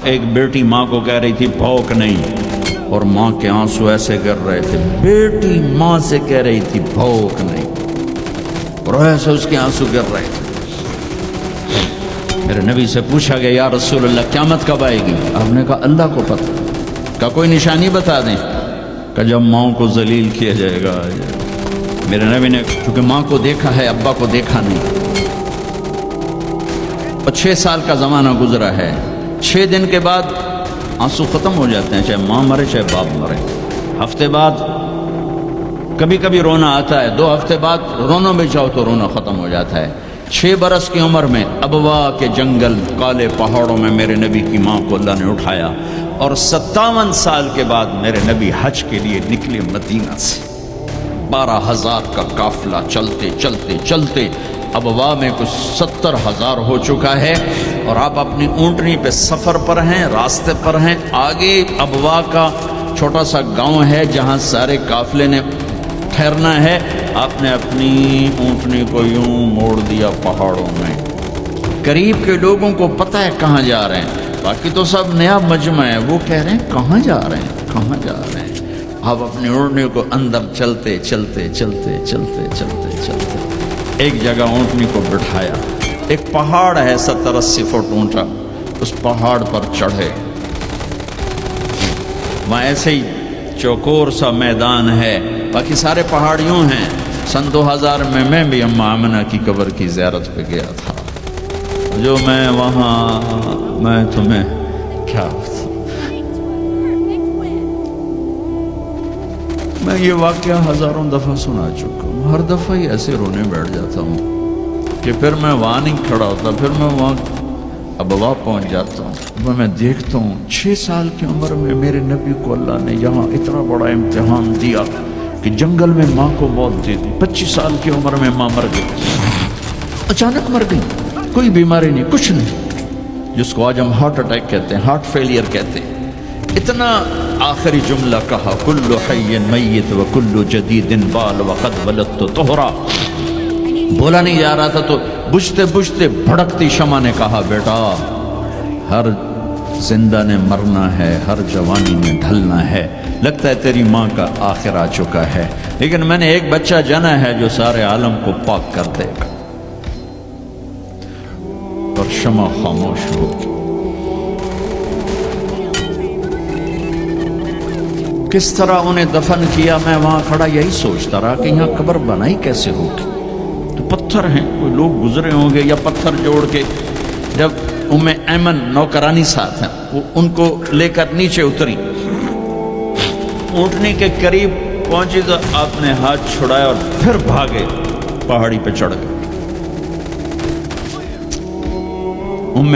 ایک بیٹی ماں کو کہہ رہی تھی بھوک نہیں، اور ماں کے آنسو ایسے گر رہے تھے. بیٹی ماں سے کہہ رہی تھی بھوک نہیں، اور ایسے اس کے آنسو گر رہے تھے. میرے نبی سے پوچھا گیا یا رسول اللہ قیامت کب آئے گی؟ آپ نے کہا اللہ کو پتہ. کہا کوئی نشانی بتا دیں. کہ جب ماں کو ذلیل کیا جائے گا. میرے نبی نے چونکہ ماں کو دیکھا ہے ابا کو دیکھا نہیں، اور 6 سال کا زمانہ گزرا ہے. 6 دن کے بعد آنسو ختم ہو جاتے ہیں، چاہے ماں مرے چاہے باپ مرے. ہفتے بعد کبھی کبھی رونا آتا ہے، 2 ہفتے بعد رونا بھی چاہو تو رونا ختم ہو جاتا ہے. 6 برس کی عمر میں ابوا کے جنگل کالے پہاڑوں میں میرے نبی کی ماں کو اللہ نے اٹھایا، اور 57 سال کے بعد میرے نبی حج کے لیے نکلے مدینہ سے. 12,000 کا قافلہ چلتے چلتے چلتے ابوا میں کچھ 70,000 ہو چکا ہے، اور آپ اپنی اونٹنی پہ سفر پر ہیں، راستے پر ہیں. آگے ابوا کا چھوٹا سا گاؤں ہے جہاں سارے قافلے نے ٹھہرنا ہے. آپ نے اپنی اونٹنی کو یوں موڑ دیا پہاڑوں میں. قریب کے لوگوں کو پتہ ہے کہاں جا رہے ہیں، باقی تو سب نیا مجمع ہے. وہ کہہ رہے ہیں کہاں جا رہے ہیں کہاں جا رہے ہیں. آپ اپنی اونٹنی کو اندر چلتے چلتے چلتے چلتے چلتے چلتے ایک جگہ اونٹنی کو بٹھایا. ایک پہاڑ ہے 70-80 فٹ اونچا، اس پہاڑ پر چڑھے. وہاں ایسے ہی چوکور سا میدان ہے، باقی سارے پہاڑ یوں ہیں. سن 2000 میں بھی اماں آمنہ کی قبر کی زیارت پہ گیا تھا. جو میں وہاں میں تمہیں کیا میں یہ واقعہ ہزاروں دفعہ سنا چکا ہوں. ہر دفعہ ہی ایسے رونے بیٹھ جاتا ہوں کہ پھر میں وہاں نہیں کھڑا ہوتا، پھر میں وہاں ابوا پہنچ جاتا ہوں. میں دیکھتا ہوں 6 سال کی عمر میں میرے نبی کو اللہ نے یہاں اتنا بڑا امتحان دیا کہ جنگل میں ماں کو موت دے دی. 25 سال کی عمر میں ماں مر گئی، اچانک مر گئی، کوئی بیماری نہیں کچھ نہیں، جس کو آج ہم ہارٹ اٹیک کہتے ہیں، ہارٹ فیلئر کہتے ہیں. اتنا آخری جملہ کہا کل حی میت و کل جدید بال وقد ولدت طہرا. بولا نہیں جا رہا تھا تو بجھتے بجھتے بھڑکتی شمع نے کہا بیٹا ہر زندہ نے مرنا ہے، ہر جوانی نے ڈھلنا ہے. لگتا ہے تیری ماں کا آخر آ چکا ہے، لیکن میں نے ایک بچہ جنا ہے جو سارے عالم کو پاک کر دے گا. اور شمع خاموش ہوگی. کس طرح انہیں دفن کیا میں وہاں کھڑا یہی سوچتا رہا کہ یہاں قبر بنائی کیسے ہوگی. تو پتھر ہیں، کوئی لوگ گزرے ہوں گے یا پتھر جوڑ کے. جب ایمن نوکرانی ساتھ ہیں، وہ ان کو لے کر نیچے اتری، اونٹنی کے قریب پہنچی تو آپ نے ہاتھ چھڑایا اور پھر بھاگے، پہاڑی پہ چڑھ گئے.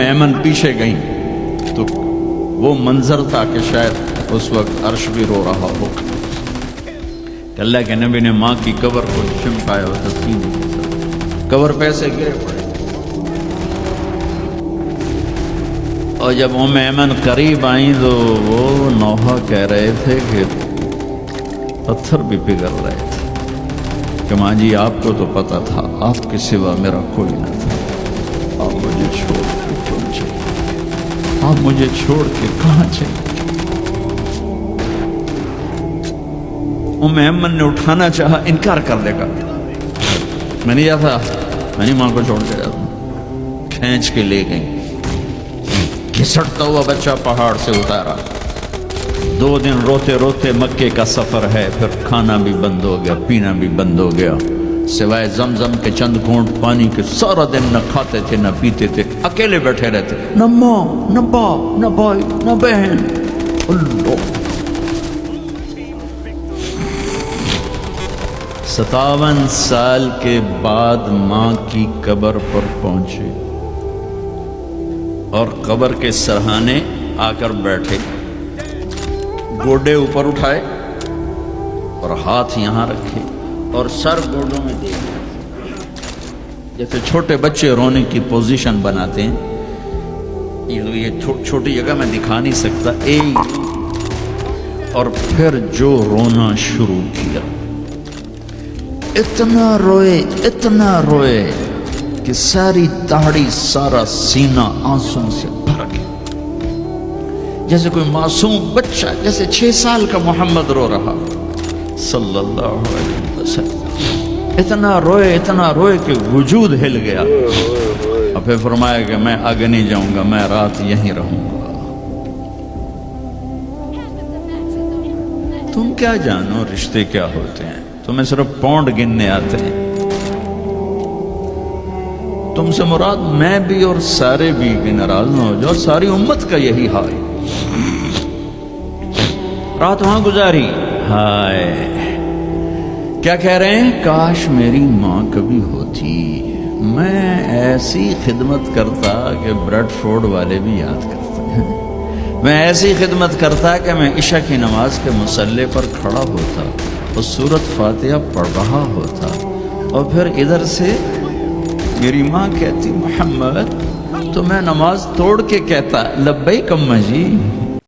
ایمن پیچھے گئیں تو وہ منظر تھا کہ شاید اس وقت عرش بھی رو رہا ہو. کہ اللہ کے نبی نے ماں کی قبر کو چمٹایا اور تسلیم کیا، قبر پہ سے گرے پڑے. اور جب ایمن قریب آئیں تو وہ نوحہ کہہ رہے تھے کہ پتھر بھی پگھل رہے تھے کہ ماں جی آپ کو تو پتا تھا آپ کے سوا میرا کوئی نہ تھا، آپ مجھے چھوڑ کے کیوں چلے، آپ مجھے چھوڑ کے کہاں چلے. ایمن نے اٹھانا چاہا، انکار کر دے گا. میں نہیں جاتا، میں نہیں ماں کو چھوڑ کے جاتا. کھینچ کے لے گئی، گھسٹتا ہوا بچہ پہاڑ سے اتارا. 2 دن روتے روتے مکے کا سفر ہے، پھر کھانا بھی بند ہو گیا، پینا بھی بند ہو گیا، سوائے زمزم کے چند گھونٹ پانی کے. سارا دن نہ کھاتے تھے نہ پیتے تھے، اکیلے بیٹھے رہتے، نہ ماں نہ باپ نہ بھائی نہ بہن. اللہ 57 سال کے بعد ماں کی قبر پر پہنچے اور قبر کے سرہانے آ کر بیٹھے. گوڈے اوپر اٹھائے اور ہاتھ یہاں رکھے اور سر گوڈوں میں دے دیا، جیسے چھوٹے بچے رونے کی پوزیشن بناتے ہیں. یہ چھوٹی جگہ میں دکھا نہیں سکتا. اور پھر جو رونا شروع کیا، اتنا روئے کہ ساری داڑھی سارا سینہ آنسوں سے بھر گیا. جیسے کوئی معصوم بچہ، جیسے 6 سال کا محمد رو رہا صلی اللہ علیہ وسلم، اتنا روئے کہ وجود ہل گیا، اور پھر فرمایا کہ میں آگے نہیں جاؤں گا، میں رات یہیں رہوں گا۔ تم کیا جانو رشتے کیا ہوتے ہیں، تمہیں صرف پاؤنڈ گننے آتے ہیں۔ تم سے مراد میں بھی اور سارے بھی کہ ناراض نہ ہو جاؤ، ساری امت کا یہی حال۔ رات وہاں گزاری، ہائے کیا کہہ رہے ہیں، کاش میری ماں کبھی ہوتی، میں ایسی خدمت کرتا کہ بریڈ فورڈ والے بھی یاد کرتے ہیں، میں ایسی خدمت کرتا کہ میں عشاء کی نماز کے مصلے پر کھڑا ہوتا اور سورۃ فاتحہ پڑھ رہا ہوتا، اور پھر ادھر سے میری ماں کہتی محمد، تو میں نماز توڑ کے کہتا لبیک اماں جی،